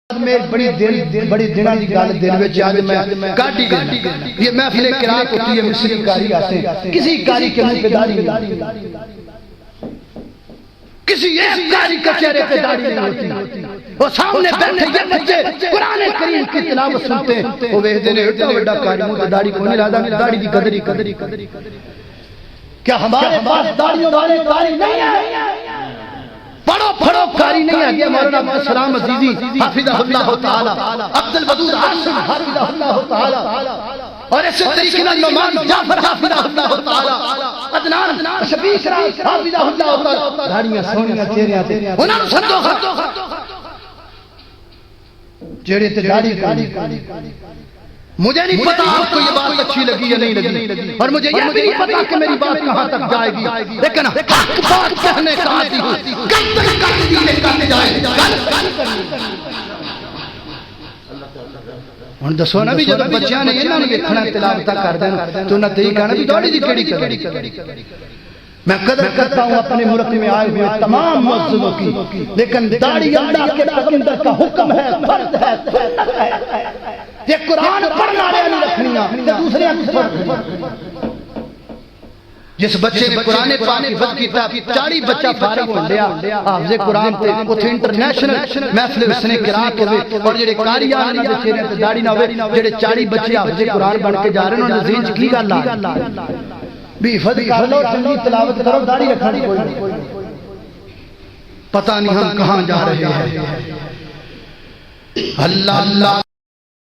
میں بڑی دنوں کی گل دل میں اج میں کاٹی گئی یہ محفل قرات ہوتی ہے مصری کاری آتے کسی کاری کے منہ پہ داڑھی نہیں کسی ایک کاری کا چہرے پہ داڑھی نہیں ہوتی اور سامنے بیٹھے یہ بچے قرآن کریم کی تلاوت سنتے ہیں وہ ویکھدے نے ایڈا بڑا کاری منہ پہ داڑھی کوئی نہیں لادا داڑھی دی قدر کیا ہمارے پاس داڑھیوں والے کاری نہیں ہیں پڑھو کاری نہیں ہے یہ مولانا عبدالسلام عزیزی حافظہ اللہ تعالی عبد الودود عاشق حافظہ اللہ تعالی اور اسی طریقے سے نعمان جعفر حافظہ اللہ تعالی عدنان شبیش راز حافظہ اللہ تعالی داڑیاں سونیاں چہرے تے انہاں نوں سدو جڑے تے داڑھی مجھے نہیں پتا آپ کو یہ بات اچھی لگی یا نہیں لگی اور مجھے یہ بھی نہیں پتا کہ میری بات کہاں تک جائے گی لیکن حق بات کہنے کا عادی ہوں کب تک کہتی ہے کہتے جائے ہن دسو نا بھی جب بچیاں نے انہاں نے ویکھنا تلاوت کر دینا تو انہاں تے کہنا بھی داڑھی دی کیڑی کری میں قدر کرتا ہوں اپنے ملک میں آئے ہوئے تمام مذہبوں کی لیکن داڑھی اللہ کے پیغمبر کا حکم ہے فرض ہے یہ قرآن پڑھنا نہیں رکھنیاں دوسرے جس بچے نے قرآن پاک کی حفظ کیتا 40 بچہ فارغ ہو لیا حافظ قرآن تے اوتھے انٹرنیشنل محفل اس نے قرات ہوے اور جڑے قاری آ دے چہرے تے داڑھی نہ ہوے جڑے 40 بچے حافظ قرآن بن کے جا رہے ہیں انہاں دے ذہن وچ کی گل آ بھی حفظ کر لو چنگی تلاوت کرو داڑھی رکھنی کوئی نہیں پتہ نہیں ہم کہاں جا رہے ہیں اللہ اللہ